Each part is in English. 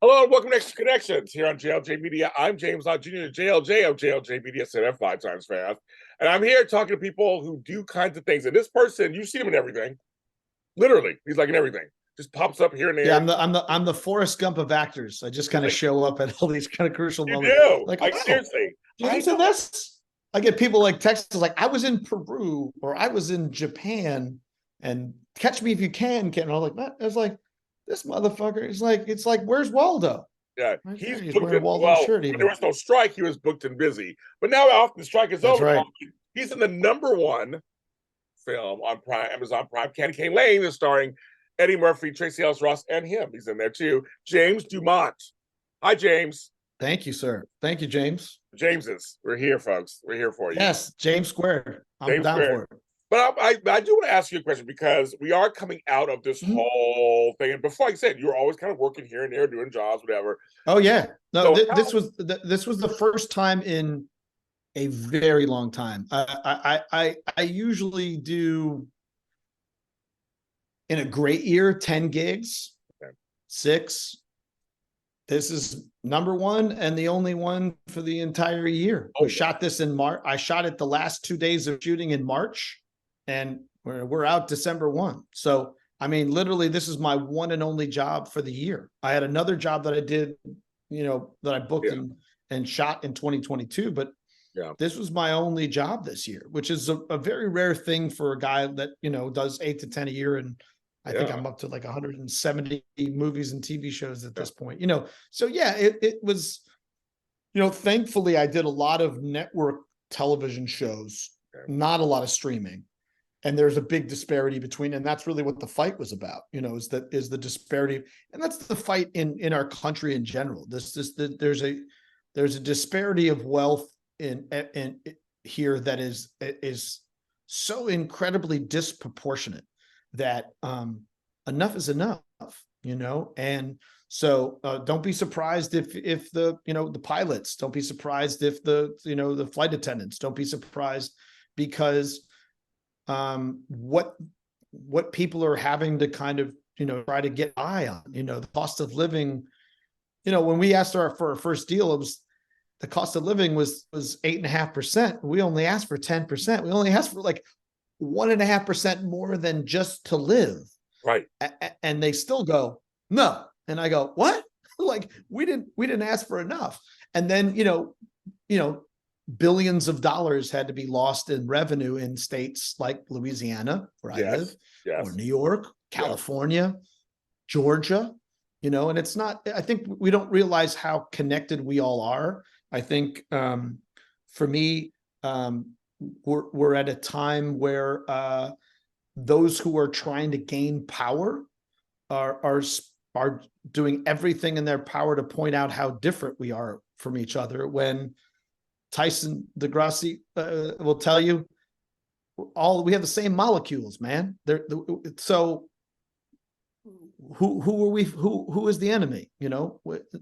Hello and welcome to Extra Connections here on JLJ Media. I'm James Lott Jr., JLJ of JLJ Media, said that 5 times fast. And I'm here talking to people who do kinds of things. And this person, you see him in everything. Literally, he's like in everything. Just pops up here and there. Yeah, I'm the Forrest Gump of actors. I just kind of show up at all these kind of crucial moments. Do. Like, oh, seriously. James in this? I get people like texts like, I was in Peru or I was in Japan and catch me if you can. And I'm like, what? I was like, this motherfucker is like, it's like, where's Waldo? Yeah, he's wearing a Waldo shirt. When there was no strike, he was booked and busy. But now after the strike is over, right. He's in the #1 film on Amazon Prime. Candy Cane Lane is starring Eddie Murphy, Tracy Ellis Ross, and him. He's in there too. James DuMont. Hi, James. Thank you, sir. Thank you, James. Jameses. We're here, folks. We're here for you. Yes, James Squared. I'm down for it. But I do want to ask you a question because we are coming out of this whole thing. And before, like I said, you were always kind of working here and there, doing jobs, whatever. Oh yeah, no, so this was the first time in a very long time. I usually do in a great year 10 gigs, 6. This is #1 and the only one for the entire year. We shot this in March. I shot it the last 2 days of shooting in March. And we're out December 1. So, I mean, literally, this is my one and only job for the year. I had another job that I did, that I booked and shot in 2022. But this was my only job this year, which is a very rare thing for a guy that, does 8 to 10 a year. And I think I'm up to like 170 movies and TV shows at this point, So, yeah, it was, thankfully, I did a lot of network television shows, not a lot of streaming. And there's a big disparity between, and that's really what the fight was about, is the disparity, and that's the fight in our country in general. There's a disparity of wealth in here that is so incredibly disproportionate that enough is enough, and so don't be surprised if the the pilots, don't be surprised if the flight attendants, don't be surprised because what people are having to kind of try to get by on, the cost of living. When we asked for our first deal, it was the cost of living was 8.5%. We only asked for 10%. We only asked for like 1.5% more than just to live, right? And they still go no, and I go what? Like we didn't ask for enough. And then billions of dollars had to be lost in revenue in states like Louisiana, where I live, or New York, California, Georgia, and it's not, I think we don't realize how connected we all are. I think for me, we're at a time where those who are trying to gain power are doing everything in their power to point out how different we are from each other, when Tyson DeGrassi will tell you we have the same molecules, man. So who are we? Who is the enemy?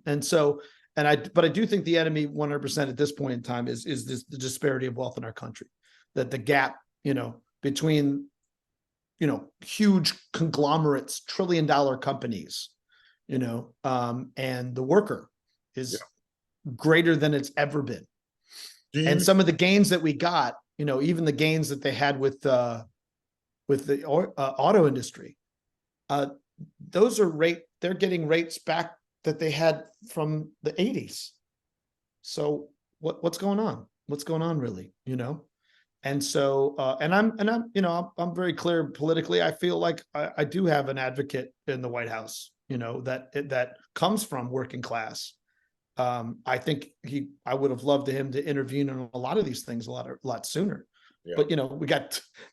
And so, but I do think the enemy 100% at this point in time is the disparity of wealth in our country, that the gap, between, huge conglomerates, $1 trillion companies, and the worker is greater than it's ever been. And some of the gains that we got, even the gains that they had with the auto industry, those are they're getting rates back that they had from the 80s. So what's going on? What's going on really? And so and I'm very clear politically. I feel like I do have an advocate in the White House, that comes from working class. I think I would have loved him to intervene on a lot of these things a lot sooner. But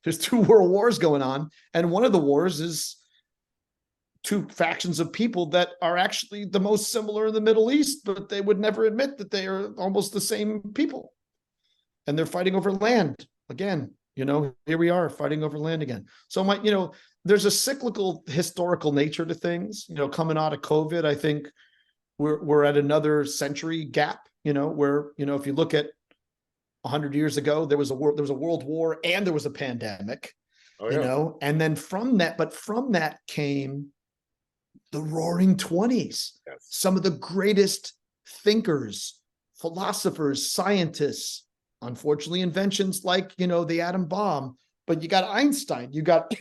there's 2 world wars going on, and one of the wars is 2 factions of people that are actually the most similar in the Middle East, but they would never admit that they are almost the same people, and they're fighting over land again. Here we are fighting over land again. So there's a cyclical historical nature to things. Coming out of COVID, I think we're at another century gap, where, if you look at 100 years ago, there was a world war and there was a pandemic, and then from that came the Roaring '20s. Yes. Some of the greatest thinkers, philosophers, scientists, unfortunately inventions like, the atom bomb, but you got Einstein, you got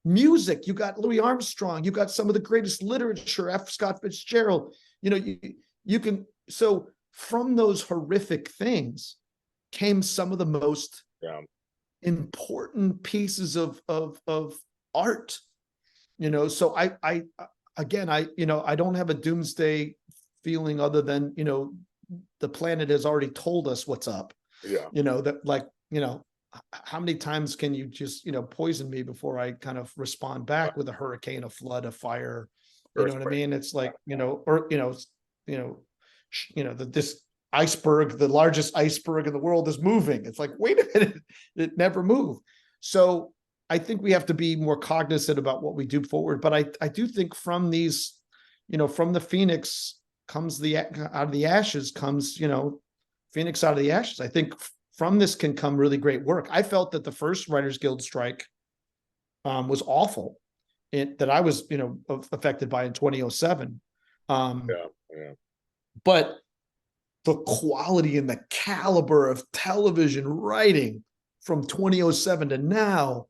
music, you got Louis Armstrong, you got some of the greatest literature, F. Scott Fitzgerald, you can, so from those horrific things came some of the most important pieces of art, so I don't have a doomsday feeling other than, the planet has already told us what's up. How many times can you just, poison me before I kind of respond back with a hurricane, a flood, a fire? You know what I mean? It's like, this iceberg, the largest iceberg in the world is moving. It's like, wait a minute, it never moved. So I think we have to be more cognizant about what we do forward. But I do think from these, from the phoenix comes out of the ashes comes, phoenix out of the ashes. I think from this can come really great work. I felt that the first Writers Guild strike was awful, that I was, affected by in 2007. But the quality and the caliber of television writing from 2007 to now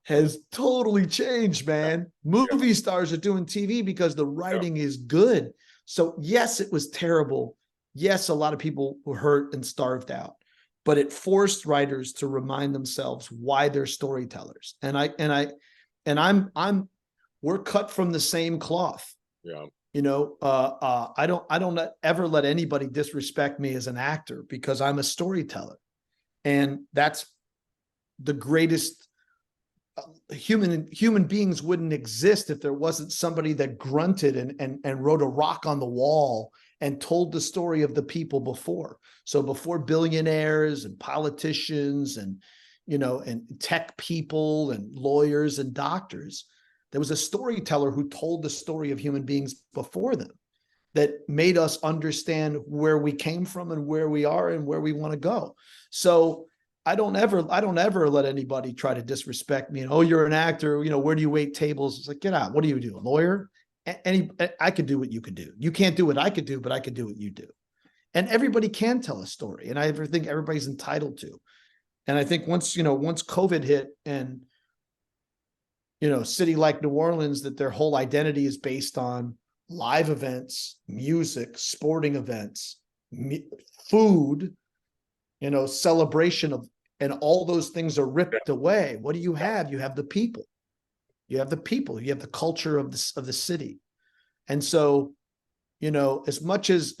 has totally changed, man. Movie stars are doing TV because the writing is good. So yes, it was terrible. Yes, a lot of people were hurt and starved out, but it forced writers to remind themselves why they're storytellers. We're cut from the same cloth. I don't ever let anybody disrespect me as an actor because I'm a storyteller, and that's the greatest. Human beings wouldn't exist if there wasn't somebody that grunted and wrote a rock on the wall and told the story of the people before. So before billionaires and politicians and tech people and lawyers and doctors, there was a storyteller who told the story of human beings before them that made us understand where we came from and where we are and where we want to go. So I don't ever let anybody try to disrespect me. And, oh, you're an actor, where do you wait tables? It's like, get out. What do you do? A lawyer? I could do what you could do. You can't do what I could do, but I could do what you do. And everybody can tell a story. And I think everybody's entitled to. And I think once COVID hit and, city like New Orleans, that their whole identity is based on live events, music, sporting events, food, celebration of, and all those things are ripped away. What do you have? You have the people. You have the people. You have the culture of the city. And so, as much as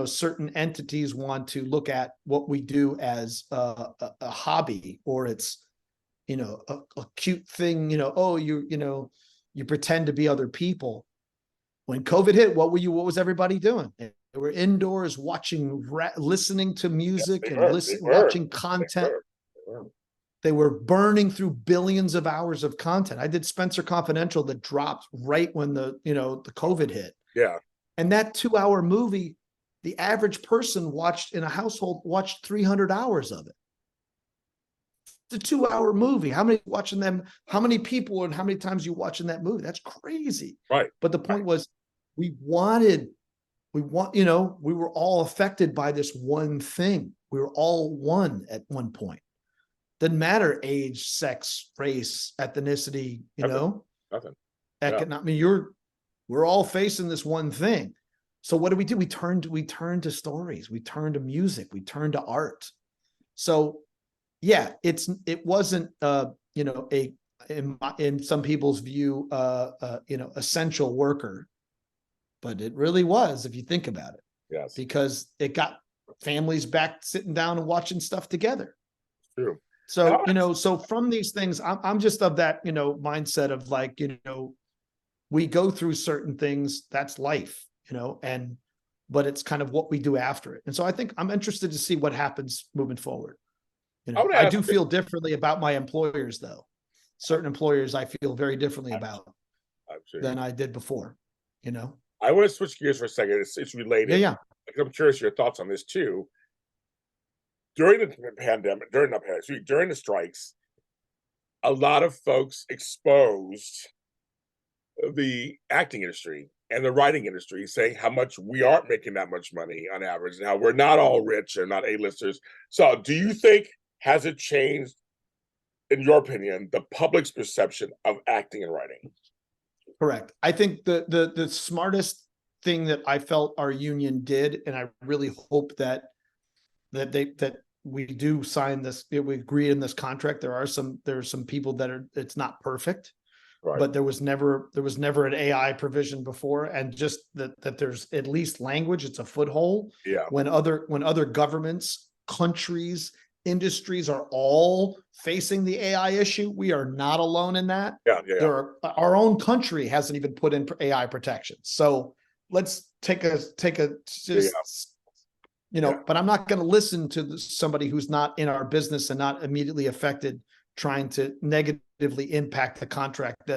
certain entities want to look at what we do as a hobby, or it's a cute thing, you pretend to be other people. When COVID hit, what was everybody doing? They were indoors watching, listening to music watching content. They were burning through billions of hours of content. I did Spencer Confidential that dropped right when the COVID hit. Yeah. And that 2-hour movie, the average person in a household watched 300 hours of it. The 2-hour movie. How many watching them? How many people and how many times you watching that movie? That's crazy. Right. But the point was, we were all affected by this one thing. We were all one at one point. Doesn't matter age, sex, race, ethnicity, Nothing. We're all facing this one thing. So what do? We turn to stories, we turn to music, we turn to art. So yeah, it wasn't in some people's view essential worker, but it really was, if you think about it. Yes. Because it got families back sitting down and watching stuff together. True. So, so from these things, I'm just of that, mindset of like, we go through certain things, that's life, but it's kind of what we do after it. And so I think I'm interested to see what happens moving forward. I do feel differently about my employers, though. Certain employers I feel very differently about than I did before, I want to switch gears for a second. It's related. Yeah. I'm curious your thoughts on this too. During the pandemic, during the strikes, a lot of folks exposed the acting industry and the writing industry, saying how much we aren't making that much money on average, and how we're not all rich and not A-listers. So, do you think, has it changed, in your opinion, the public's perception of acting and writing? Correct. I think the smartest thing that I felt our union did, and I really hope that we do sign this, we agree in this contract. There are some people that it's not perfect, Right. but there was never an AI provision before, and just that there's at least language. It's a foothold. Yeah. When other governments, countries, industries are all facing the AI issue, we are not alone in that. Yeah. Our own country hasn't even put in AI protection. So let's take a but I'm not going to listen to somebody who's not in our business and not immediately affected, trying to negatively impact the contract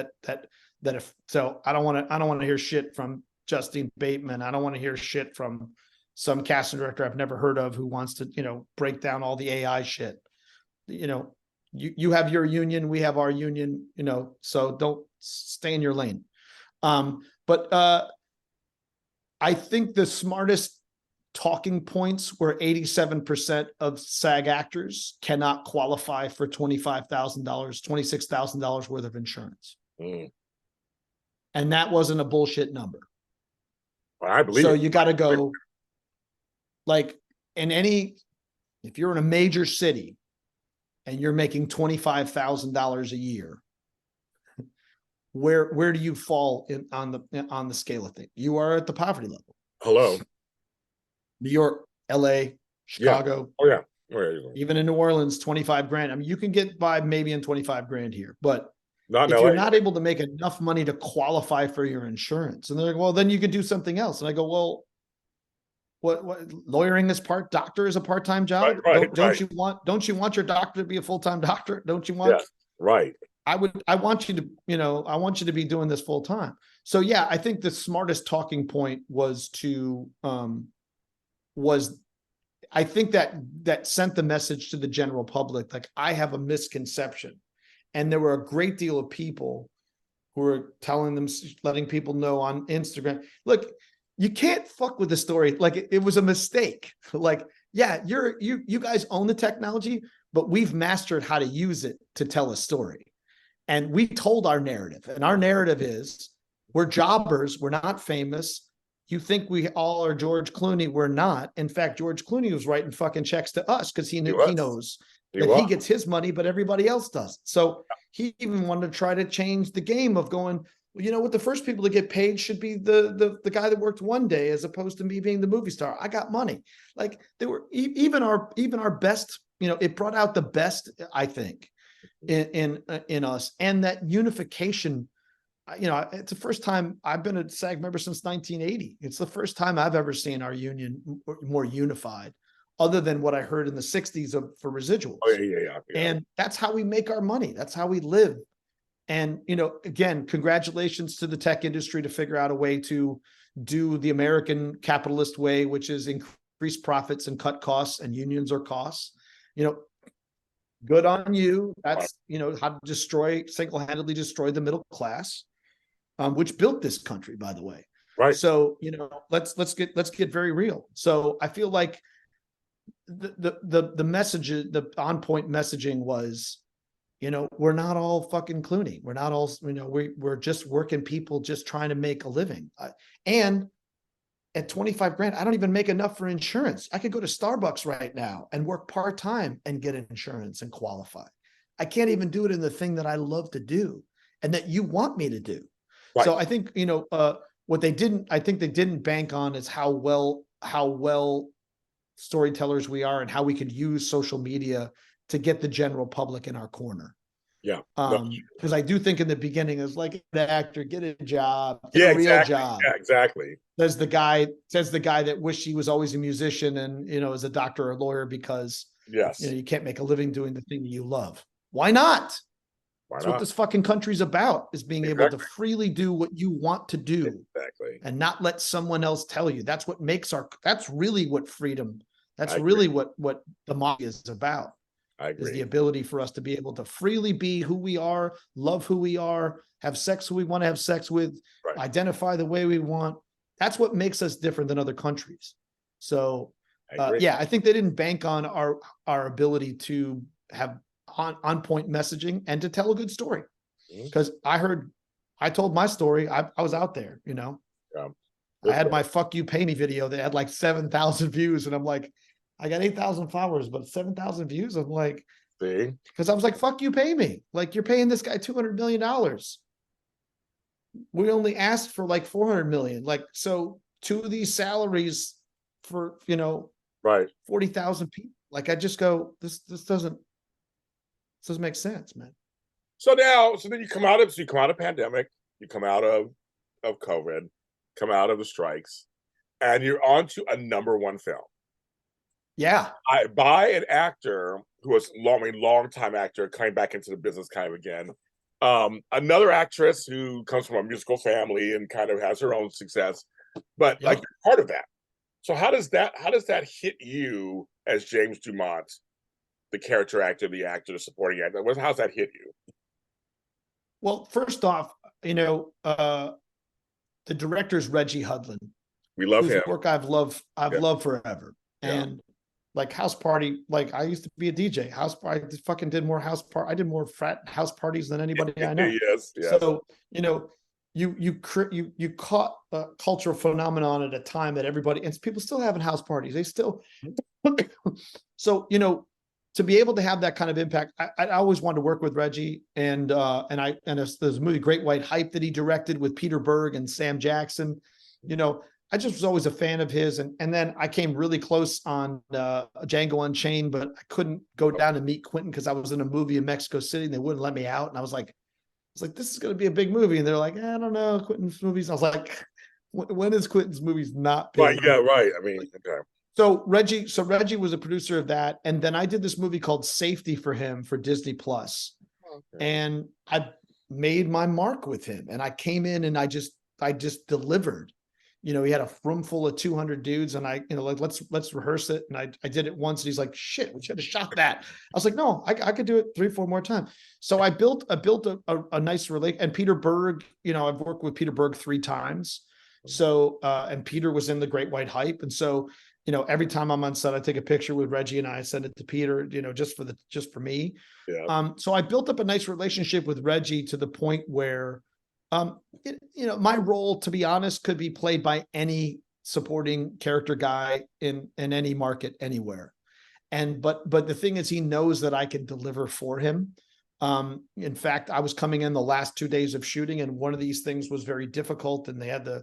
so I don't want to hear shit from Justine Bateman. I don't want to hear shit from some casting director I've never heard of who wants to, break down all the AI shit. You have your union, we have our union, so don't stay in your lane. But I think the smartest talking points were 87% of SAG actors cannot qualify for $25,000, $26,000 worth of insurance. And that wasn't a bullshit number. I believe so it. You got to go, like, if you're in a major city and you're making $25,000 a year, where do you fall on the scale of things? You are at the poverty level. Hello. New York, LA, Chicago. Yeah. Oh, yeah. Even in New Orleans, 25 grand. I mean, you can get by maybe in 25 grand here, but not if you're not able to make enough money to qualify for your insurance, and they're like, well, then you could do something else. And I go, well, what lawyering is doctor is a part-time job. Don't you want your doctor to be a full-time doctor? Don't you want? Yes, right. I want you to be doing this full-time. So yeah, I think the smartest talking point was I think that sent the message to the general public, like, I have a misconception. And there were a great deal of people who were letting people know on Instagram, look, you can't fuck with the story. Like, it was a mistake. Like, yeah, you guys own the technology, but we've mastered how to use it to tell a story. And we told our narrative, and our narrative is, we're jobbers. We're not famous. You think we all are George Clooney. We're not. In fact, George Clooney was writing fucking checks to us because he knows that he gets his money, but everybody else doesn't. So he even wanted to try to change the game of going, well, you know what? The first people to get paid should be the guy that worked one day, as opposed to me being the movie star. I got money. Like, they were even our best, it brought out the best, I think, in us. And that unification, it's the first time I've been a SAG member since 1980. It's the first time I've ever seen our union more unified, other than what I heard in the 60s for residuals. Oh, yeah. And that's how we make our money. That's how we live. And, again, congratulations to the tech industry to figure out a way to do the American capitalist way, which is increase profits and cut costs, and unions are costs. Good on you. That's, how to single-handedly destroy the middle class. Which built this country, by the way. Right. So, let's get very real. So I feel like the message, the on point messaging was, we're not all fucking Clooney. We're not all, we're just working people just trying to make a living. And at 25 grand, I don't even make enough for insurance. I could go to Starbucks right now and work part-time and get insurance and qualify. I can't even do it in the thing that I love to do and that you want me to do. Right. So I think, what they didn't bank on is how well storytellers we are and how we could use social media to get the general public in our corner. Yeah. Because I do think in the beginning, it's like, the actor, get a job, get a real job. Yeah, exactly. Says the guy that wished he was always a musician and, is a doctor or a lawyer because, you can't make a living doing the thing that you love. Why not? That's what this fucking country's about, is being able to freely do what you want to do. Exactly. And not let someone else tell you. That's what makes that's really what freedom, that's really what democracy is about. I is the agree. ability for us to be able to freely be who we are, love who we are, have sex who we want to have sex with, Right. identify the way we want. That's what makes us different than other countries. So, I agree. yeah, I think they didn't bank on our ability to have on point messaging and to tell a good story. Because I told my story. I was out there, you know. Yeah. I had my "fuck you, pay me" video that had like 7,000 views, and I'm like, I got 8,000 followers, but 7,000 views. I'm like, See, because I was like, "Fuck you, pay me." Like, you're paying this guy $200 million. We only asked for like 400 million. Like, so two of these salaries for, you know, right. 40,000 people. Like, I just go, this doesn't make sense, man. So then you come out of pandemic, you come out of COVID, come out of the strikes, and you're on to a #1 film. Yeah. By an actor who was long time actor coming back into the business kind of again. Another actress who comes from a musical family and kind of has her own success, but like you're part of that. So how does that hit you as James Dumont, the character actor, the actor, the supporting actor? How's that hit you? Well, first off, you know, the director's Reggie Hudlin. We love whose him. work I've loved forever. Yeah. And like House Party, like I used to be a DJ. House Party, I fucking did more I did more frat house parties than anybody I know. Yes. So, you know, you caught a cultural phenomenon at a time that everybody, and people still having house parties. They still so, you know, to be able to have that kind of impact, I always wanted to work with Reggie, and there's a movie Great White Hype that he directed with Peter Berg and Sam Jackson. You know, I just was always a fan of his, and then I came really close on Django Unchained, but I couldn't go down and meet Quentin because I was in a movie in Mexico City and they wouldn't let me out, and I was like, this is going to be a big movie, and they're like, I don't know, Quentin's movies. I was like, when is Quentin's movies not big? Right. Yeah. Right. I mean, okay. So Reggie was a producer of that. And then I did this movie called Safety for him for Disney Plus. Okay. And I made my mark with him. And I came in and I just delivered. You know, he had a room full of 200 dudes, and I, you know, like, let's rehearse it. And I did it once, and he's like, shit, we should have shot that. I was like, no, I could do it 3-4 more times. So I built a nice relation. And Peter Berg, you know, I've worked with Peter Berg 3 times. So, and Peter was in the Great White Hype. And so, you know, every time I'm on set, I take a picture with Reggie and I send it to Peter, you know, just for me. Yeah. So I built up a nice relationship with Reggie to the point where, you know, my role, to be honest, could be played by any supporting character guy in any market anywhere. And, but the thing is, he knows that I can deliver for him. In fact, I was coming in the last 2 days of shooting, and one of these things was very difficult, and they had the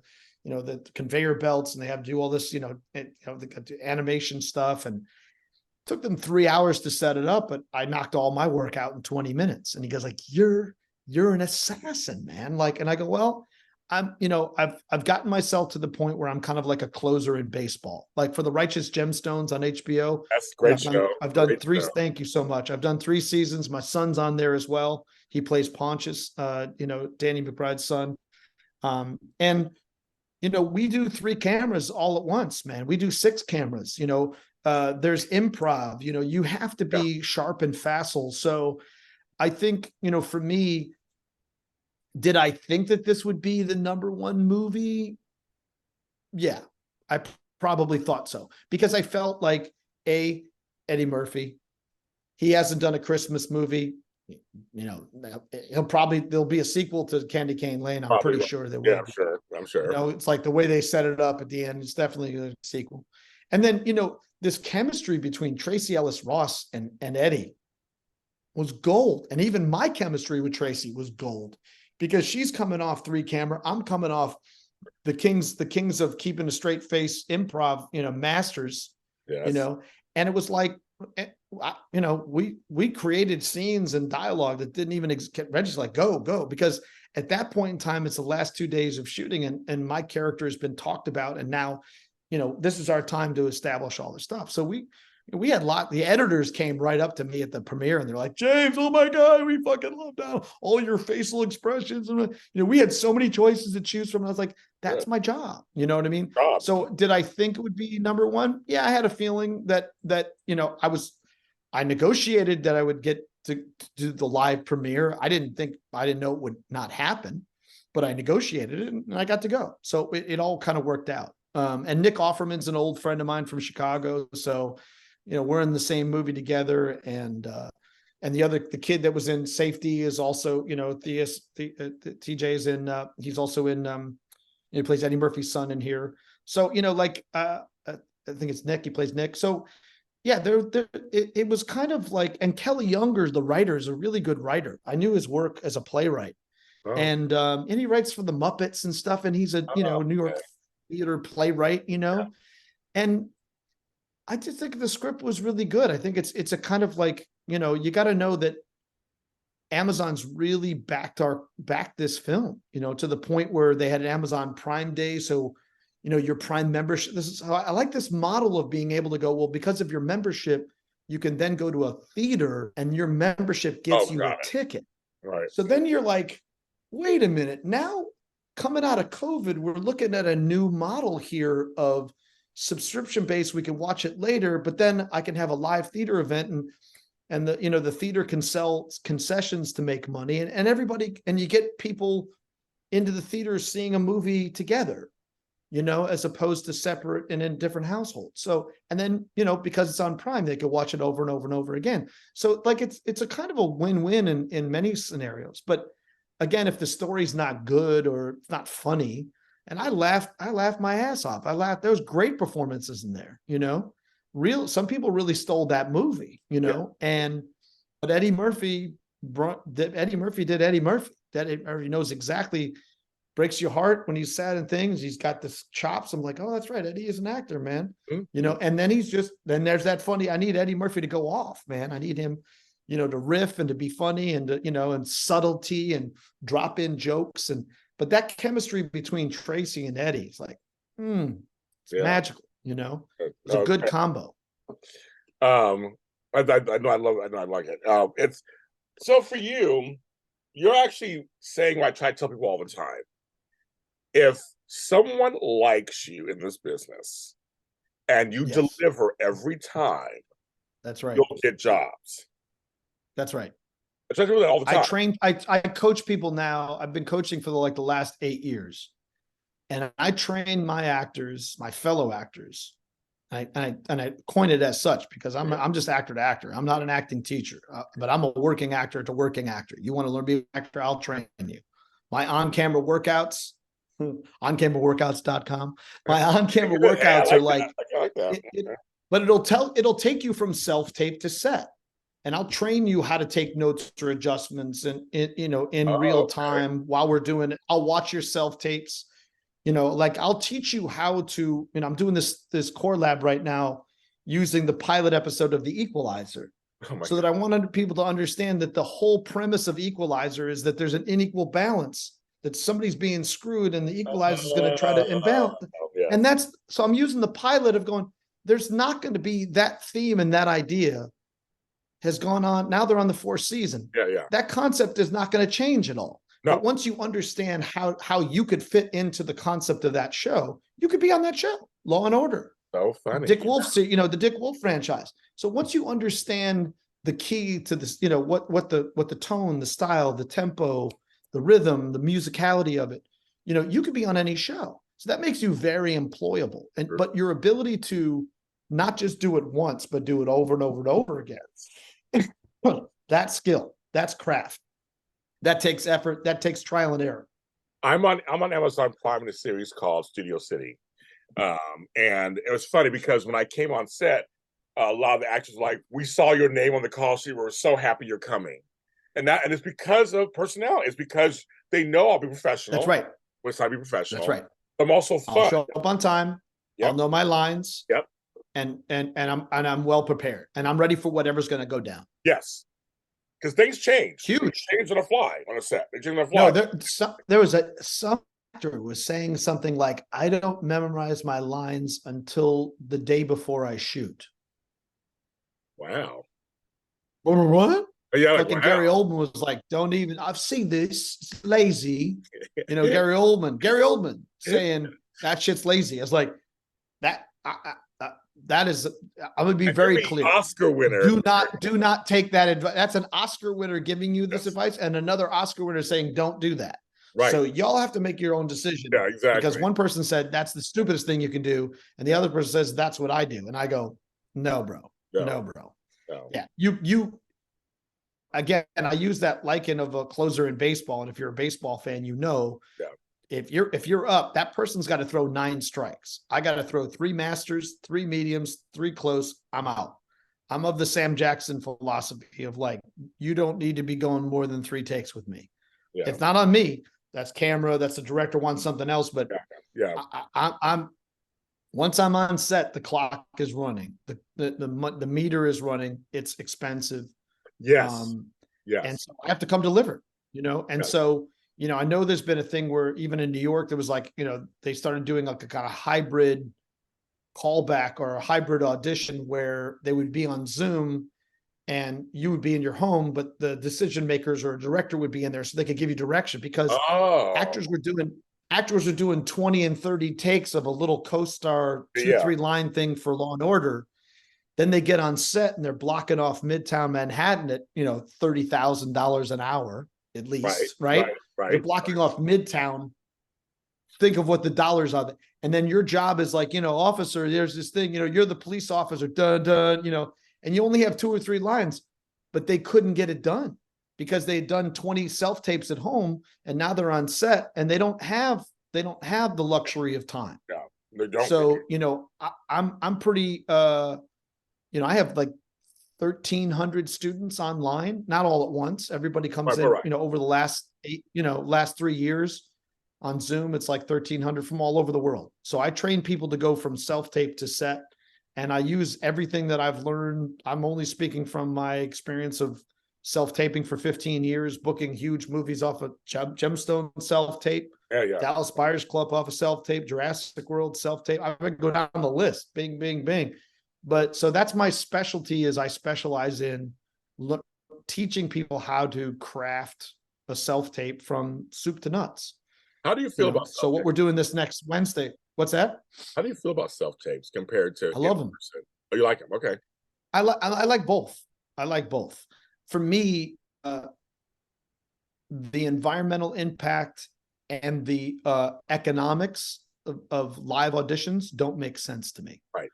conveyor belts, and they have to do all this, the animation stuff, and it took them 3 hours to set it up, but I knocked all my work out in 20 minutes. And he goes like, you're an assassin, man. Like, and I go, well, I've gotten myself to the point where I'm kind of like a closer in baseball, like for the Righteous Gemstones on HBO. That's a great show. I've done 3. Thank you so much. I've done 3 seasons. My son's on there as well. He plays Pontius, Danny McBride's son. And, you know, we do 3 cameras all at once, man. We do 6 cameras, you know, there's improv, you know, you have to be sharp and facile. So I think, you know, for me, did I think that this would be the #1 movie? Yeah, I probably thought so, because I felt like Eddie Murphy, he hasn't done a Christmas movie. You know, there'll be a sequel to Candy Cane Lane. I'm pretty sure there will. Yeah, I'm sure. You know, it's like the way they set it up at the end. It's definitely a sequel. And then, you know, this chemistry between Tracy Ellis Ross and Eddie was gold. And even my chemistry with Tracy was gold, because she's coming off 3 camera. I'm coming off the kings of keeping a straight face improv, you know, masters, you know, and it was like, you know, we created scenes and dialogue that didn't even Reggie's like, go, because at that point in time, it's the last 2 days of shooting, and my character has been talked about. And now, you know, this is our time to establish all this stuff. So we had the editors came right up to me at the premiere, and they're like, James, oh my God, we fucking love that. All your facial expressions. And, you know, we had so many choices to choose from. And I was like, that's my job. You know what I mean? So did I think it would be #1? Yeah, I had a feeling that, you know, I I negotiated that I would get to do the live premiere. I didn't know it would not happen, but I negotiated it and I got to go. So it all kind of worked out. And Nick Offerman's an old friend of mine from Chicago. So, we're in the same movie together. And the kid that was in Safety is also, TJ is in, he's also in, he plays Eddie Murphy's son in here. So, I think it's Nick, he plays Nick. So yeah, it was kind of like, and Kelly Younger, the writer, is a really good writer. I knew his work as a playwright. Oh. And he writes for the Muppets and stuff. And he's a, New York theater playwright, Yeah. and I just think the script was really good. I think it's a kind of like, you got to know that Amazon's really backed this film, to the point where they had an Amazon Prime Day. So, your Prime membership, this is how I like this model of being able to go, well, because of your membership, you can then go to a theater and your membership gets you a ticket. Right. So then you're like, wait a minute, now coming out of COVID, we're looking at a new model here of subscription based. We can watch it later, but then I can have a live theater event and the theater can sell concessions to make money and everybody, and you get people into the theater seeing a movie together, as opposed to separate and in different households. So, and then, because it's on Prime, they could watch it over and over and over again. So like, it's a kind of a win-win in many scenarios, but again, if the story's not good or it's not funny, and I laughed my ass off. There was great performances in there, some people really stole that movie, but Eddie Murphy did Eddie Murphy. Eddie Murphy knows exactly, breaks your heart when he's sad and things. He's got the chops. I'm like, oh, that's right. Eddie is an actor, man. Mm-hmm. And then there's that funny, I need Eddie Murphy to go off, man. I need him, to riff and to be funny and to, and subtlety and drop in jokes. But that chemistry between Tracy and Eddie is like, it's magical, it's a good combo. I know I like it. It's so for you, you're actually saying what I try to tell people all the time. If someone likes you in this business and you deliver every time, that's right, you'll get jobs. That's right. I try to do that all the time. I coach people now. I've been coaching for the last 8 years. And I train my actors, my fellow actors. And I coined it as such because I'm just actor to actor. I'm not an acting teacher, but I'm a working actor to working actor. You want to learn to be an actor, I'll train you. My on-camera workouts, oncameraworkouts.com. My on-camera workouts are like, but it'll take you from self-tape to set. And I'll train you how to take notes or adjustments and in real time while we're doing it. I'll watch your self-tapes. I'll teach you how to, I'm doing this core lab right now using the pilot episode of The Equalizer. So that I wanted people to understand that the whole premise of Equalizer is that there's an unequal balance, that somebody's being screwed and the equalizer is going to try to imbalance. And so I'm using the pilot of going, there's not going to be that theme and that idea has gone on. Now they're on the 4th season. That concept is not going to change at all. No. But once you understand how you could fit into the concept of that show, you could be on that show. Law and Order. So funny. Dick Wolf, the Dick Wolf franchise. So once you understand the key to this, what the tone, the style, the tempo, the rhythm, the musicality of it, you could be on any show. So that makes you very employable. But your ability to not just do it once, but do it over and over and over again. That's skill. That's craft. That takes effort. That takes trial and error. I'm on Amazon Prime in a series called Studio City. And it was funny because when I came on set, a lot of the actors were like, we saw your name on the call sheet. We're so happy you're coming. And it's because of personality. It's because they know I'll be professional. That's right. When it's time to be professional. That's right. I'm also fun. I'll show up on time. Yep. I'll know my lines. Yep. And I'm well prepared. And I'm ready for whatever's going to go down. Yes. Because things change. Huge. They change on a fly on a set. They change on a fly. No, there was some actor was saying something like, I don't memorize my lines until the day before I shoot. Wow. What? Yeah, Fucking Gary Oldman was like, don't even, I've seen this, it's lazy. Gary Oldman saying that shit's lazy. I was like, that is, I'm gonna be That very could be clear. Oscar winner. Do not take that advice. That's an Oscar winner giving you this advice, and another Oscar winner saying don't do that. Right. So y'all have to make your own decision. Yeah, exactly. Because one person said that's the stupidest thing you can do, and the other person says that's what I do, and I go, no, bro, no, bro. No. Yeah, you. Again, I use that liken of a closer in baseball, and if you're a baseball fan, you know, if you're up, that person's got to throw 9 strikes. I got to throw 3 masters, 3 mediums, 3 close. I'm out. I'm of the Sam Jackson philosophy of like, you don't need to be going more than 3 takes with me. Yeah. It's not on me. That's camera. That's the director wants something else. But I'm once I'm on set, the clock is running. The meter is running. It's expensive. Yes. And so I have to come deliver, you know? And so, you know, I know there's been a thing where even in New York, there was like, you know, they started doing like a kind of hybrid callback or a hybrid audition where they would be on Zoom and you would be in your home, but the decision makers or a director would be in there so they could give you direction, because actors were doing 20 and 30 takes of a little co-star 2-3 line thing for Law and Order. Then they get on set and they're blocking off Midtown Manhattan at, you know, $30,000 an hour at least, right? They're blocking off Midtown. Think of what the dollars are. And then your job is like, you know, officer, there's this thing, you know, you're the police officer, you know, and you only have 2 or 3 lines, but they couldn't get it done because they had done 20 self-tapes at home and now they're on set and they don't have the luxury of time. Yeah, they don't. So, you know, I'm pretty, you know, I have like 1,300 students online, not all at once. Everybody comes in, you know, over the last 3 years on Zoom, it's like 1,300 from all over the world. So I train people to go from self-tape to set, and I use everything that I've learned. I'm only speaking from my experience of self-taping for 15 years, booking huge movies off of Gemstone self-tape, Dallas Buyers Club off of self-tape, Jurassic World self-tape. I would go down the list, bing, bing, bing. But so that's my specialty, is I specialize in teaching people how to craft a self-tape from soup to nuts. How do you feel about so what we're doing this next Wednesday? What's that? How do you feel about self-tapes compared to? I love them. Oh, you like them? Okay. I like both. I like both. For me, the environmental impact and the economics of live auditions don't make sense to me. Right.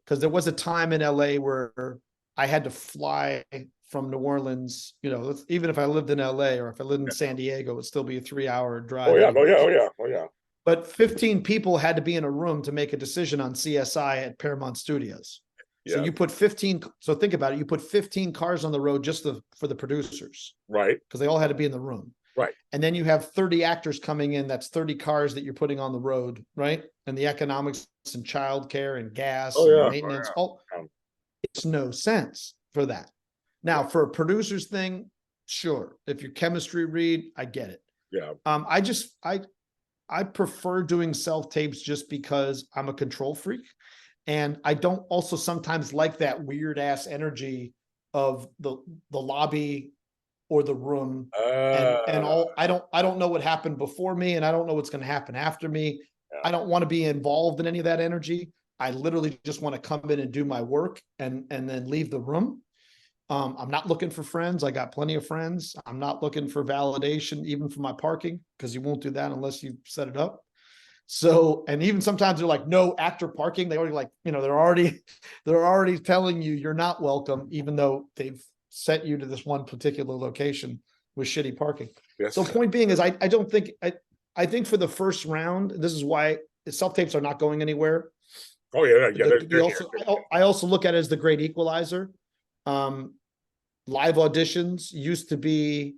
Because there was a time in LA where I had to fly from New Orleans, you know, even if I lived in LA or if I lived in San Diego, it would still be a 3-hour drive. Oh yeah. But 15 people had to be in a room to make a decision on CSI at Paramount Studios. So you put 15. So think about it. You put 15 cars on the road just for the producers. Right. Because they all had to be in the room. Right. And then you have 30 actors coming in. That's 30 cars that you're putting on the road. Right. And the economics and childcare and gas and maintenance. It's no sense for that. Now, for a producer's thing, sure. If your chemistry read, I get it. Yeah. I prefer doing self-tapes just because I'm a control freak. And I don't also sometimes like that weird ass energy of the lobby or the room and all. I don't know what happened before me, and I don't know what's going to happen after me. I don't want to be involved in any of that energy. I literally just want to come in and do my work and then leave the room. I'm not looking for friends. I got plenty of friends. I'm not looking for validation, even for my parking, because you won't do that unless you set it up. So, and even sometimes they're like, no actor parking. They already like, you know, they're already telling you you're not welcome, even though they've sent you to this one particular location with shitty parking. Yes. So point being is I don't think, I think for the first round, this is why self-tapes are not going anywhere. Oh yeah. I also look at it as the great equalizer. Live auditions used to be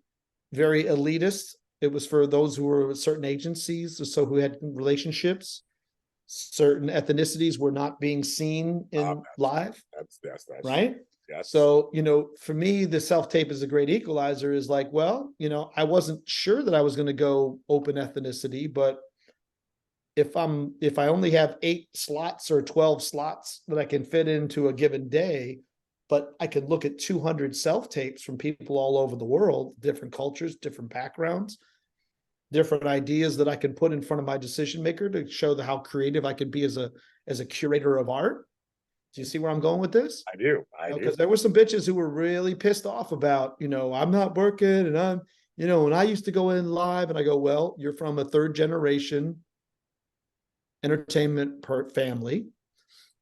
very elitist. It was for those who were with certain agencies, so who had relationships. Certain ethnicities were not being seen in live. That's right. Yes. So, you know, for me, the self-tape is a great equalizer is like, well, you know, I wasn't sure that I was going to go open ethnicity, but if I only have 8 slots or 12 slots that I can fit into a given day, but I can look at 200 self-tapes from people all over the world, different cultures, different backgrounds, different ideas that I can put in front of my decision maker to show how creative I can be as a curator of art. Do you see where I'm going with this? I do. I do. Because there were some bitches who were really pissed off about, I'm not working and I'm, and I used to go in live and I go, well, you're from a third generation entertainment family.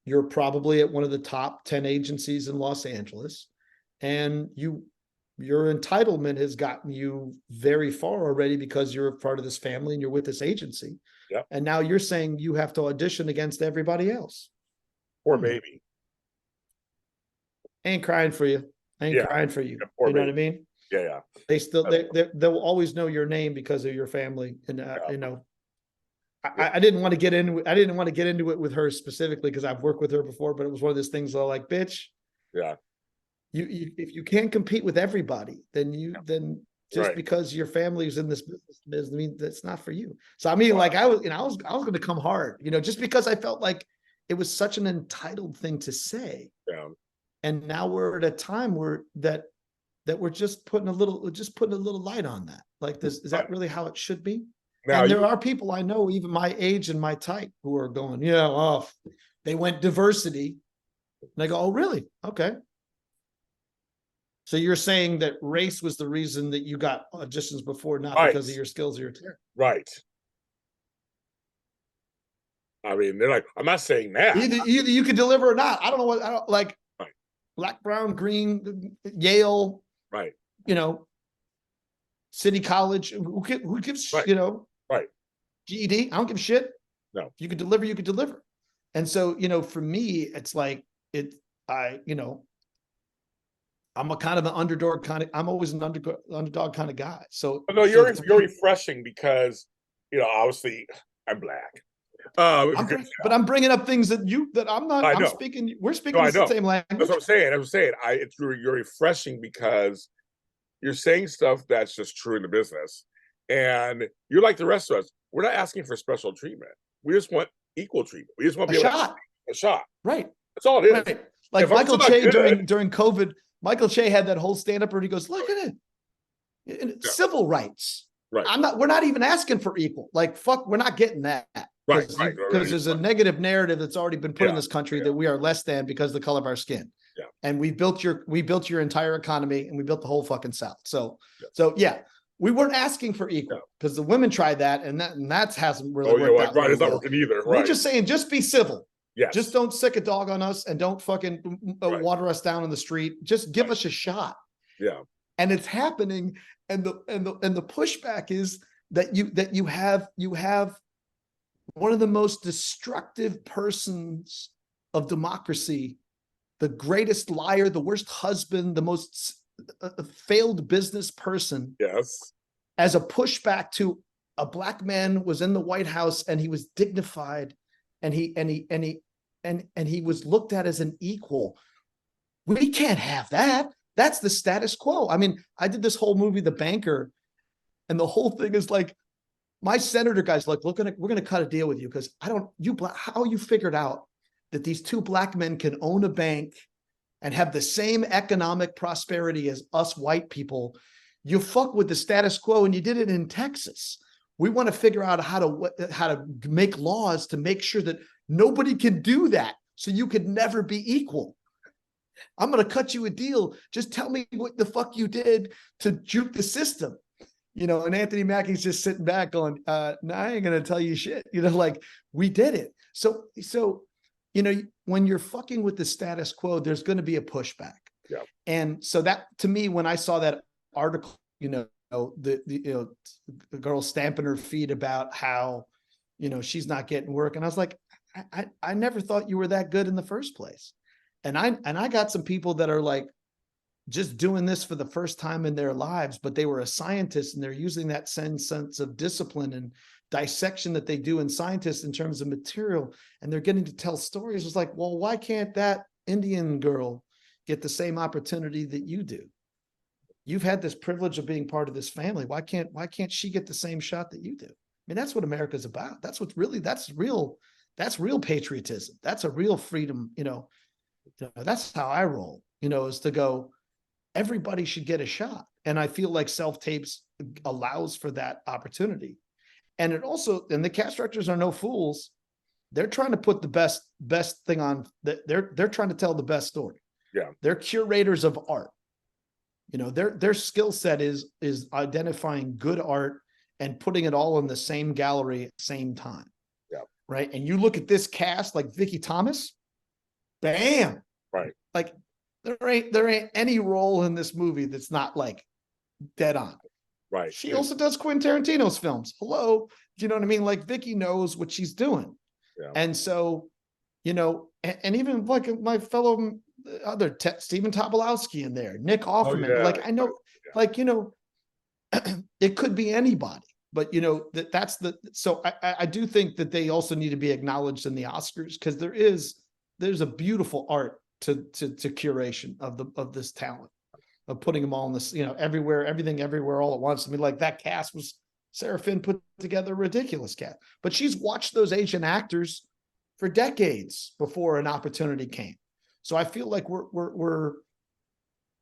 You're probably at one of the top 10 agencies in Los Angeles, and your entitlement has gotten you very far already because you're a part of this family and you're with this agency. Yep. And now you're saying you have to audition against everybody else. Poor baby. I ain't crying for you. I ain't crying for you. You know what I mean? Yeah, yeah. They still they'll always know your name because of your family. And I didn't want to get into it. I didn't want to get into it with her specifically because I've worked with her before, but it was one of those things that like, bitch. Yeah. You if you can't compete with everybody, then just because your family is in this business doesn't mean that's not for you. So I mean, like I was going to come hard, just because I felt like it was such an entitled thing to say. Yeah. And now we're at a time where that we're just putting a little light on that. Like this, is that really how it should be? Now, and there are people I know, even my age and my type, who are going, they went diversity. And I go, oh, really? Okay. So you're saying that race was the reason that you got auditions before, not because of your skills or your talent. Right. I mean, they're like, I'm not saying that. Either you could deliver or not. I don't know what, black, brown, green, Yale. Right. City College. Who gives, Right. GED. I don't give a shit. No. If you could deliver, you could deliver. And so, for me, it's like I'm a kind of an underdog I'm always an underdog kind of guy. So no, you're refreshing because, obviously I'm black. But I'm bringing up things that I'm not. I'm speaking. We're speaking the same language. That's what I'm saying. You're refreshing because you're saying stuff that's just true in the business, and you're like the rest of us. We're not asking for special treatment. We just want equal treatment. We just want to be a shot. Right. That's all it is. Right. Like Michael Che during COVID. Michael Che had that whole stand-up where he goes, look at it. Civil rights. Right. We're not even asking for equal. Like, fuck, we're not getting that. Right. Because there's a negative narrative that's already been put in this country that we are less than because of the color of our skin. Yeah. And we built your entire economy and we built the whole fucking South. So we weren't asking for equal because the women tried that and that hasn't really worked out. Right. It's not working either. Right. We're just saying, just be civil. Yes. Just don't sick a dog on us and don't fucking water us down in the street. Just give us a shot. Yeah. And it's happening. And the pushback is that you have one of the most destructive persons of democracy, the greatest liar, the worst husband, the most failed business person. Yes. As a pushback to a black man was in the White House and he was dignified and he was looked at as an equal. We can't have that. That's the status quo. I mean, I did this whole movie, The Banker, and the whole thing is like, my senator guy's like, look, we're going to cut a deal with you because how you figured out that these two black men can own a bank and have the same economic prosperity as us white people. You fuck with the status quo and you did it in Texas. We want to figure out how to make laws to make sure that nobody can do that. So you could never be equal. I'm going to cut you a deal. Just tell me what the fuck you did to juke the system. And Anthony Mackie's just sitting back going, no, I ain't going to tell you shit. Like we did it. So, when you're fucking with the status quo, there's going to be a pushback. Yeah. And so that, to me, when I saw that article, the girl stamping her feet about how, she's not getting work. And I was like, I never thought you were that good in the first place. And I got some people that are like just doing this for the first time in their lives, but they were a scientist and they're using that sense of discipline and dissection that they do in scientists in terms of material. And they're getting to tell stories. It's like, well, why can't that Indian girl get the same opportunity that you do? You've had this privilege of being part of this family. Why can't she get the same shot that you do? I mean, that's what America's about. That's real patriotism. That's a real freedom. That's how I roll, is to go, everybody should get a shot. And I feel like self-tapes allows for that opportunity. And it also, and the cast directors are no fools. they're trying to put the best thing on. They're trying to tell the best story. Yeah. They're curators of art. You know, their skill set is identifying good art and putting it all in the same gallery at the same time. Yeah. Right. And you look at this cast, like Vicky Thomas, bam. Right. Like there ain't any role in this movie that's not like dead on. Right. She also does Quentin Tarantino's films. Hello. Do you know what I mean? Like Vicky knows what she's doing. Yeah. And so, you know, and even like my fellow other Stephen Tobolowsky in there, Nick Offerman. Oh, yeah. Like I know, like, you know, it could be anybody, but you know, so I do think that they also need to be acknowledged in the Oscars, because there's a beautiful art to curation of this talent, of putting them all in this, you know, everything everywhere all at once. I mean, like that cast was, Sarah Finn put together a ridiculous cast, but she's watched those Asian actors for decades before an opportunity came. So I feel like we're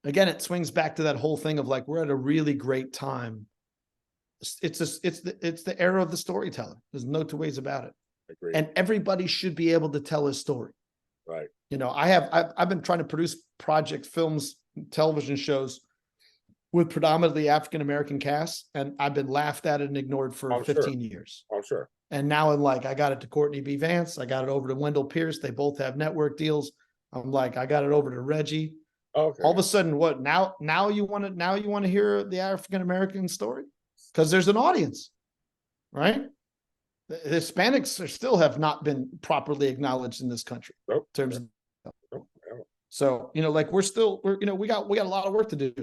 again, it swings back to that whole thing of like, we're at a really great time. It's the era of the storyteller. There's no two ways about it. Agreed. And everybody should be able to tell his story. Right. You know, I've been trying to produce project films, television shows with predominantly African-American casts, and I've been laughed at and ignored for 15 years. Oh, sure. And now I'm like, I got it to Courtney B. Vance. I got it over to Wendell Pierce. They both have network deals. I'm like, I got it over to Reggie. Okay. All of a sudden, what now you want to hear the African-American story? Because there's an audience, right? The Hispanics still have not been properly acknowledged in this country. Nope. In terms of, Nope. so, you know, like we're you know, we got a lot of work to do,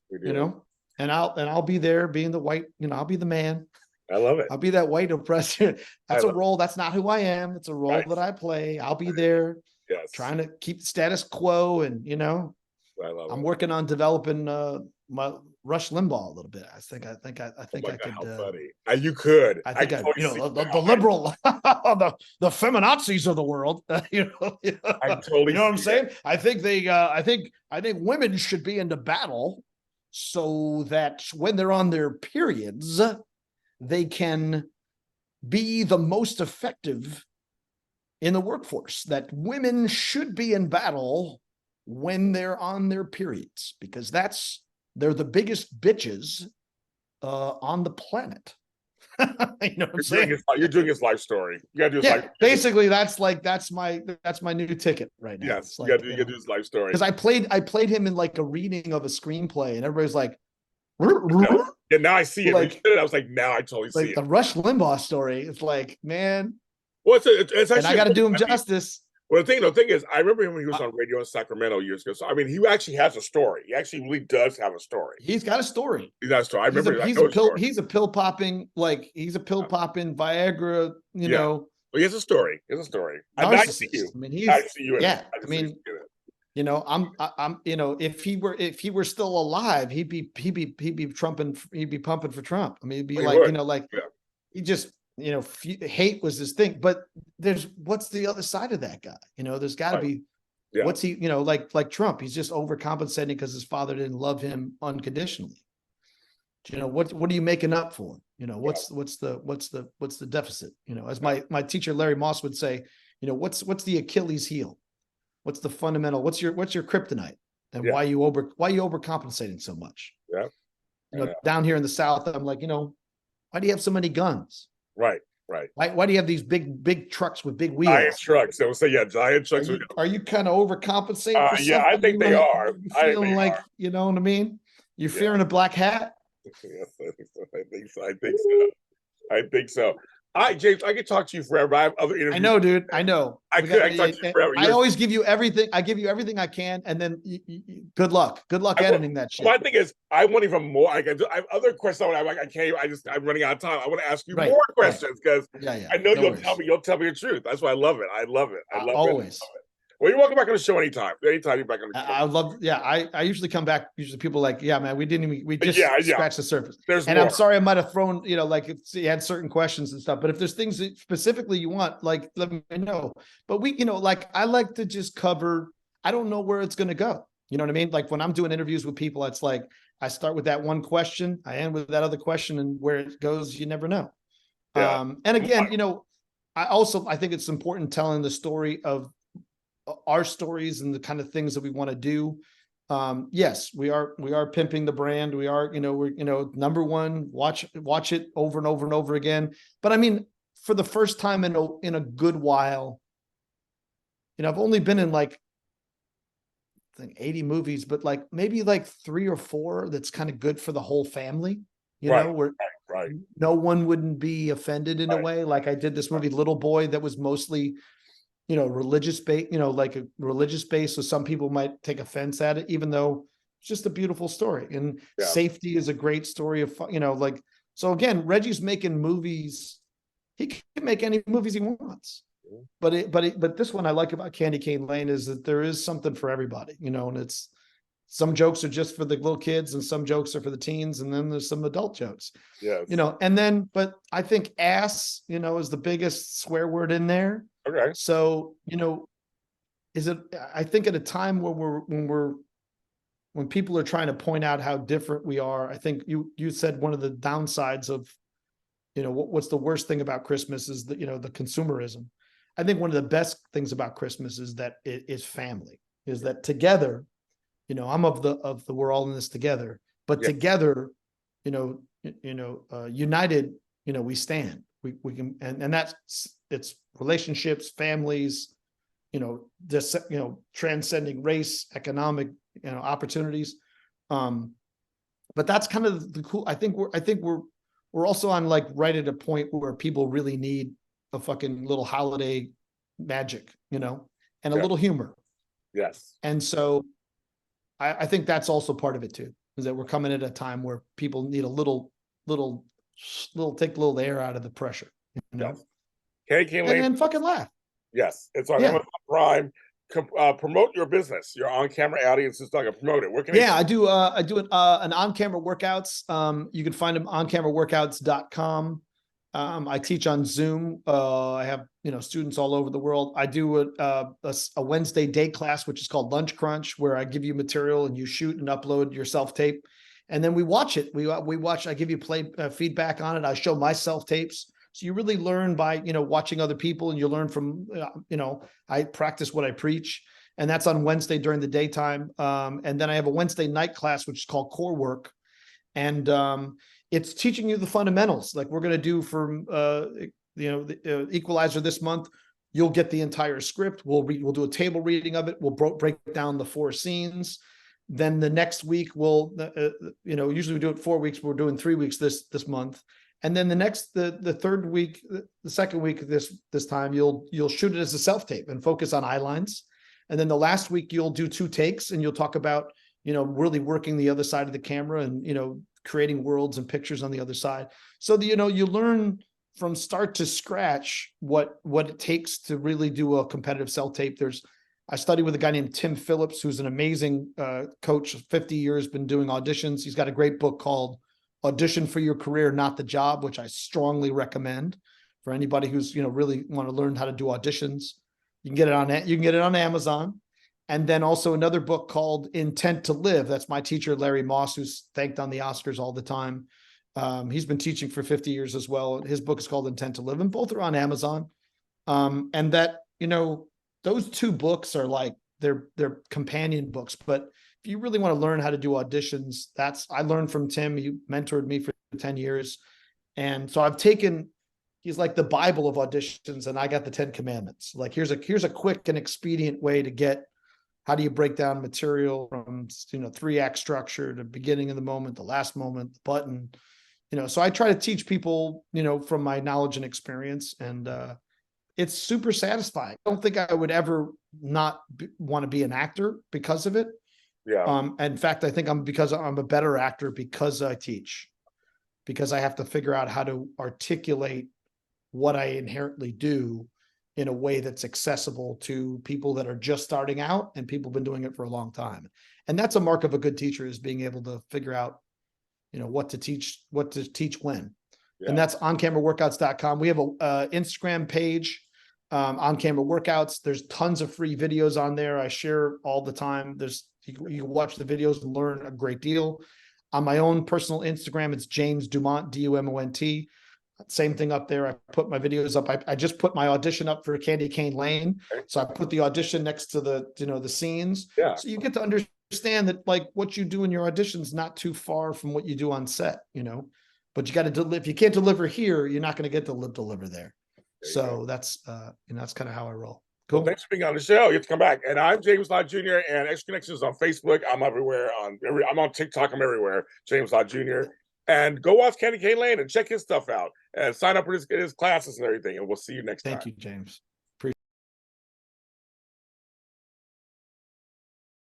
We do. you know, and I'll be there being the white, you know, I'll be the man. I love it. I'll be that white oppressor. That's a role. That's not who I am. It's a role Right. that I play. I'll be there. Yes. Trying to keep the status quo, and you know, I love I'm it. working on developing my Rush Limbaugh a little bit. I think I Oh could. my God, how funny. You could. I think totally you know, see the that. liberal, the feminazis of the world. You know, I totally you know what I'm see saying? that. I think I think women should be into battle so that when they're on their periods, they can be the most effective in the workforce. That women should be in battle when they're on their periods, because they're the biggest bitches on the planet. You know what I'm saying? You're doing his life story. You gotta do his life. Basically that's my new ticket right now. Yes, Like, you gotta do his life story. because I played him in like a reading of a screenplay, and everybody's like, Yeah, now I see it. Like- I was like, now I totally see like it. the Rush Limbaugh story. It's like, man, Well, it's and actually, I got to do him I mean, justice. well, the thing is, I remember him when he was on radio in Sacramento years ago. So I mean, he actually has a story. He actually really does have a story. He's got a story. He has a story. I remember. He's a pill popping Viagra, you Yeah. know. Well, he has a story. He has a story. I see Narcissist. you. I mean, he's I see you. I mean, you know, I'm, you know, if he were still alive, he'd be pumping for Trump. I mean, he'd be He like, would. you know, like Yeah. he just, you know, hate was his thing. But what's the other side of that guy? You know, there's got to be. Yeah. What's he, you know, like Trump? He's just overcompensating because his father didn't love him unconditionally. You know, what are you making up for? You know, what's the deficit? You know, as my teacher Larry Moss would say, you know, what's the Achilles heel? What's the fundamental? What's your kryptonite? And why you overcompensating so much? Yeah. You know, down here in the South, I'm like, you know, why do you have so many guns? Right. Why do you have these big trucks with big wheels? Giant trucks. They will say, yeah, giant trucks. Are you kind of overcompensating? For Yeah, I think they are. Feeling like, you know what I mean? You're fearing a black hat. Yes, I think so. James, I could talk to you forever. I have other interviews. I know, dude. I know. I could talk to you forever. I always give you everything. I give you everything I can, and then good luck. Good luck editing that shit. My thing is, I want even more. I have other questions. I'm running out of time. I want to ask you more questions because I know you'll tell me the truth. That's why I love it. I love it. Always. Well, you're welcome back on the show anytime. Anytime you're back on the show. I love. Yeah, I usually come back. Usually people are like, yeah, man, we just scratched the surface. There's and more. I'm sorry I might have thrown, you know, like if you had certain questions and stuff. But if there's things that specifically you want, like let me know. But we, you know, like I like to just cover. I don't know where it's going to go. You know what I mean? Like when I'm doing interviews with people, it's like I start with that one question, I end with that other question, and where it goes, you never know. Yeah. And again, you know, I think it's important telling the story of our stories and the kind of things that we want to do. Yes, we are pimping the brand. We are, we're, number one, watch it over and over and over again. But I mean, for the first time in a good while, I've only been in like, I think 80 movies, but like maybe like 3 or 4 that's kind of good for the whole family, where right. no one wouldn't be offended in a way. Like I did this movie, Little Boy, that was mostly, religious base, like a religious base. So some people might take offense at it, even though it's just a beautiful story. And Safety is a great story of, so again, Reggie's making movies. He can make any movies he wants. But this one I like about Candy Cane Lane is that there is something for everybody, and it's, some jokes are just for the little kids and some jokes are for the teens. And then there's some adult jokes, and then, but I think ass, is the biggest swear word in there. Okay. So, I think at a time when people are trying to point out how different we are, I think you said one of the downsides of, what's the worst thing about Christmas is that, the consumerism. I think one of the best things about Christmas is that it is family, is that together, I'm of the we're all in this together, but together, united, we stand, we can, and it's relationships, families, transcending race, economic, opportunities. But that's kind of the cool, I think we're also on like right at a point where people really need a fucking little holiday magic, and a little humor. Yes. And so I think that's also part of it too, is that we're coming at a time where people need a little take a little air out of the pressure, Yes. Candy Cane Lane. And fucking laugh. Yes. It's on Amazon Prime. Promote your business. Your on-camera audience is not going to promote it. Where can I do an on-camera workouts. You can find them on cameraworkouts.com. I teach on Zoom. I have, students all over the world. I do a Wednesday day class, which is called Lunch Crunch, where I give you material and you shoot and upload your self-tape. And then we watch it. We watch, I give you feedback on it. I show my self-tapes. So you really learn by, watching other people, and you learn from, I practice what I preach, and that's on Wednesday during the daytime. And then I have a Wednesday night class, which is called Core Work. And it's teaching you the fundamentals. Like we're going to do for, the Equalizer this month. You'll get the entire script. We'll do a table reading of it. We'll break down the 4 scenes. Then the next week we'll, usually we do it 4 weeks. We're doing 3 weeks this month. And then the third week, the second week this time, you'll shoot it as a self-tape and focus on eye lines. And then the last week you'll do 2 takes and you'll talk about, really working the other side of the camera and, creating worlds and pictures on the other side. So you learn from start to scratch what it takes to really do a competitive self-tape. I studied with a guy named Tim Phillips, who's an amazing coach, 50 years, been doing auditions. He's got a great book called Audition for Your Career, Not the Job, which I strongly recommend for anybody who's, really want to learn how to do auditions. You can get it on Amazon. And then also another book called Intent to Live. That's my teacher, Larry Moss, who's thanked on the Oscars all the time. He's been teaching for 50 years as well. His book is called Intent to Live, and both are on Amazon. And that, those 2 books are like, they're companion books. But if you really want to learn how to do auditions, I learned from Tim. He mentored me for 10 years. And so he's like the Bible of auditions, and I got the 10 commandments. Like, here's a quick and expedient way to get, how do you break down material from, 3-act structure to beginning of the moment, the last moment, the button, so I try to teach people, from my knowledge and experience, and it's super satisfying. I don't think I would ever not want to be an actor because of it. Yeah. In fact, I think I'm a better actor because I teach, because I have to figure out how to articulate what I inherently do in a way that's accessible to people that are just starting out and people have been doing it for a long time. And that's a mark of a good teacher, is being able to figure out, what to teach when. Yeah. And that's oncameraworkouts.com. We have a Instagram page, On Camera Workouts. There's tons of free videos on there. I share all the time. You can watch the videos and learn a great deal. On my own personal Instagram, it's James Dumont, Dumont. Same thing up there. I put my videos up. I just put my audition up for Candy Cane Lane. Okay. So I put the audition next to the, the scenes. Yeah. So you get to understand that like what you do in your audition's not too far from what you do on set, but you got to deliver. If you can't deliver here, you're not going to get to deliver there. So that's, that's kind of how I roll. Cool. Well, thanks for being on the show. You have to come back. And I'm James Lott Jr. and Extra Connections on Facebook. I'm everywhere. I'm on TikTok. I'm everywhere. James Lott Jr. And go watch Candy Cane Lane and check his stuff out and sign up for his classes and everything. And we'll see you next time. Thank you, James.